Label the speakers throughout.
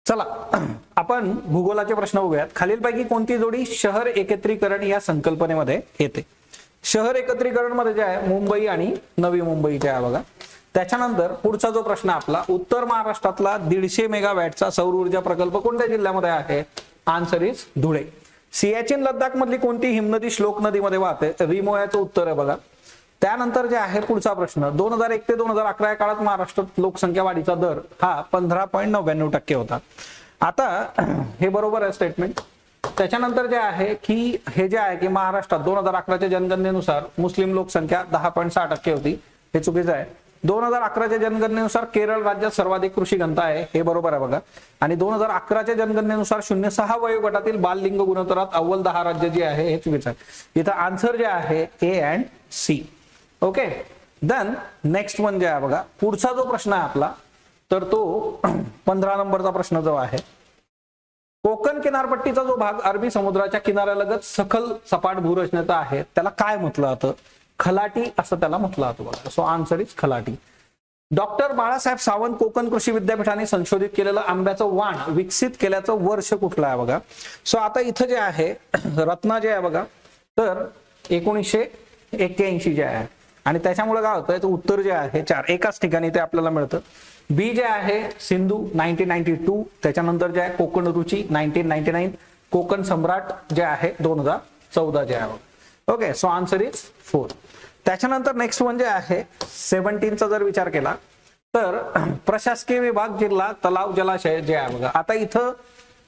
Speaker 1: चला आपण भूगोलाचे प्रश्न बघूयात। खालीलपैकी कोणती जोडी शहर एकत्रीकरण या संकल्पनेमध्ये येते? शहर एकत्रीकरण मध्ये जे आहे मुंबई आणि नवी मुंबईचे आहे बघा। त्याच्यानंतर पुढचा जो प्रश्न आपला, उत्तर महाराष्ट्रातला 150 मेगावॅटचा सौर ऊर्जा प्रकल्प कोणत्या जिल्ह्यामध्ये आहे? Answer is Dhule. सियाचीन लडाख मधली कोणती हिमनदी श्लोक नदीमध्ये वाहते? रिमोयाचं उत्तर आहे बघा। त्यानंतर जे आहे पुढचा प्रश्न, 2001 ते 2011 या काळात महाराष्ट्रात लोकसंख्या वाढीचा दर हा 15.99% होता। आता हे बरोबर आहे स्टेटमेंट। त्याच्यानंतर जे आहे की हे जे आहे की महाराष्ट्रात 2011च्या जनगणनेनुसार मुस्लिम लोकसंख्या 10.6% होती, हे चुकीचं आहे। 2011च्या जनगणनेनुसार केरळ राज्यात सर्वाधिक कृषी घनता आहे, हे बरोबर आहे बघा। आणि 2011च्या जनगणनेनुसार 0.6 वयोगटातील बाललिंग गुणोत्तरात अव्वल 10 राज्य जे आहे हे चुकीचं आहे। इथं आन्सर जे आहे A and C. Okay, then next one जे आहे बघा, पुढचा जो प्रश्न आहे आपला, तर तो 15 नंबरचा प्रश्न जो आहे, कोकण किनारपट्टीचा जो भाग अरबी समुद्राच्या किनाऱ्यालगत सखल सपाट भूरचनेचा आहे त्याला काय म्हटलं जातं? खलाटी असं त्याला म्हटलं जातं बघा। So answer is Khalati. Doctor Balasaheb Sawant Konkan कृषी विद्यापीठाने संशोधित केलेलं आंब्याचं वाण विकसित केल्याचं वर्ष कुठलं आहे बघा। सो आता इथं जे आहे रत्ना जे आहे बघा, तर 1981 जे आहे, आणि त्याच्यामुळे काय होतं, याचं उत्तर जे आहे 4 एकाच ठिकाणी ते आपल्याला मिळतं। बी जे आहे सिंधू 1992, त्याच्यानंतर जे आहे कोकण रुची 1999, कोकण सम्राट जे आहे 2014 जे आहे। Okay, so answer is 4। त्याच्यानंतर नेक्स्ट वन जे आहे 17चा जर विचार केला तर प्रशासकीय विभाग जिल्हा तलाव जलाशय जे आहे बघा। आता इथं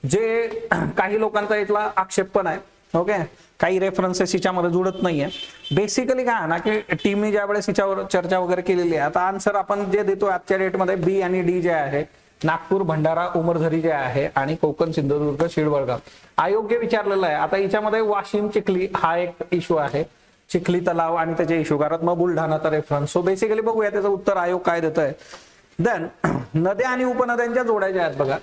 Speaker 1: जे काही लोकांचा इथला आक्षेप पण आहे, ओके, काही रेफरन्सेस हिच्यामध्ये जुळत नाहीये। बेसिकली काय ना की टीमने ज्या वेळेस हिच्यावर चर्चा वगैरे केलेली आहे, आता आन्सर आपण जे देतो आजच्या डेटमध्ये बी आणि डी जे आहे, नागपूर, भंडारा, उमरझरी जे आहे, आणि कोकण, सिंधुदुर्ग, शिळवळगाव अयोग्य विचारलेलं आहे। आता हिच्यामध्ये वाशिम, चिखली हा एक इश्यू आहे, चिखली तलाव आणि त्याचे इश्यू, कारण मग बुलढाणाचा रेफरन्स। सो बेसिकली बघूया त्याचं उत्तर आयोग काय देत आहे। देन नद्या आणि उपनद्यांच्या जोड्या ज्या आहेत बघा,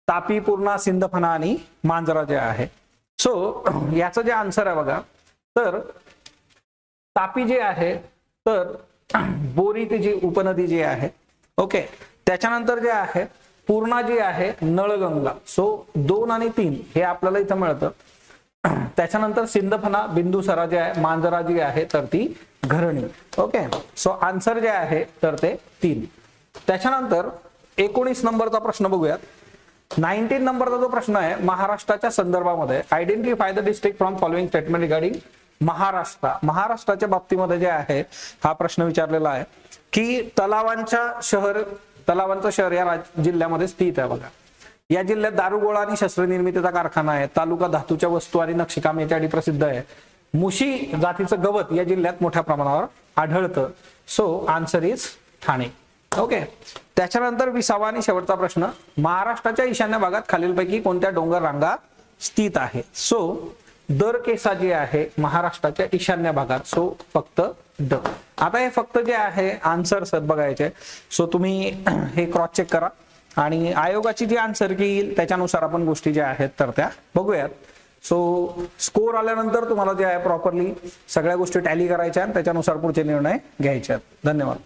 Speaker 1: तापी, पूर्णा, सिंदफणा आणि मांजरा जे आहे। सो याचं जे आन्सर आहे बघा, तर तापी जे आहे तर बोरीत जी उपनदी जी आहे, ओके, त्याच्यानंतर जे आहे पूर्णा जी आहे नळगंगा। सो 2 आणि 3 हे आपल्याला इथं मिळतं। त्याच्यानंतर सिंदफणा, बिंदुसरा जे आहे, मांजरा जी आहे तर ती घरणी। ओके, सो आन्सर जे आहे तर ते 3। त्याच्यानंतर 19 नंबरचा प्रश्न बघूयात। 19 नंबरचा जो प्रश्न आहे महाराष्ट्राच्या संदर्भामध्ये, identify the district from following statement regarding महाराष्ट्राच्या बाबतीमध्ये जे आहे हा प्रश्न विचारलेला आहे की तलावांचं शहर या जिल्ह्यामध्ये स्थित आहे बघा। या जिल्ह्यात दारुगोळा आणि शस्त्रनिर्मितीचा कारखाना आहे। तालुका धातूच्या वस्तू आणि नक्षीकाम यासाठी प्रसिद्ध आहे। मुशी जातीचं गवत या जिल्ह्यात मोठ्या प्रमाणावर आढळतं। So answer is Thane. Okay, त्याच्यानंतर 20वा आणि शेवटचा प्रश्न, महाराष्ट्राच्या ईशान्य भागात खालीलपैकी कोणत्या डोंगर रांगा स्थित आहे? सो दरकेसा जी आहे महाराष्ट्राच्या ईशान्य भागात, सो फक्त ड। आता हे फक्त जे आहे आन्सर्स बघायचे, सो तुम्ही हे क्रॉस चेक करा आणि आयोगाची जी आन्सर की येईल त्याच्यानुसार आपण गोष्टी ज्या आहेत तर त्या बघूयात। सो स्कोर आल्यानंतर तुम्हाला जे आहे प्रॉपरली सगळ्या गोष्टी टॅली करायच्या आणि त्याच्यानुसार पुढचे निर्णय घ्यायचे आहेत। धन्यवाद।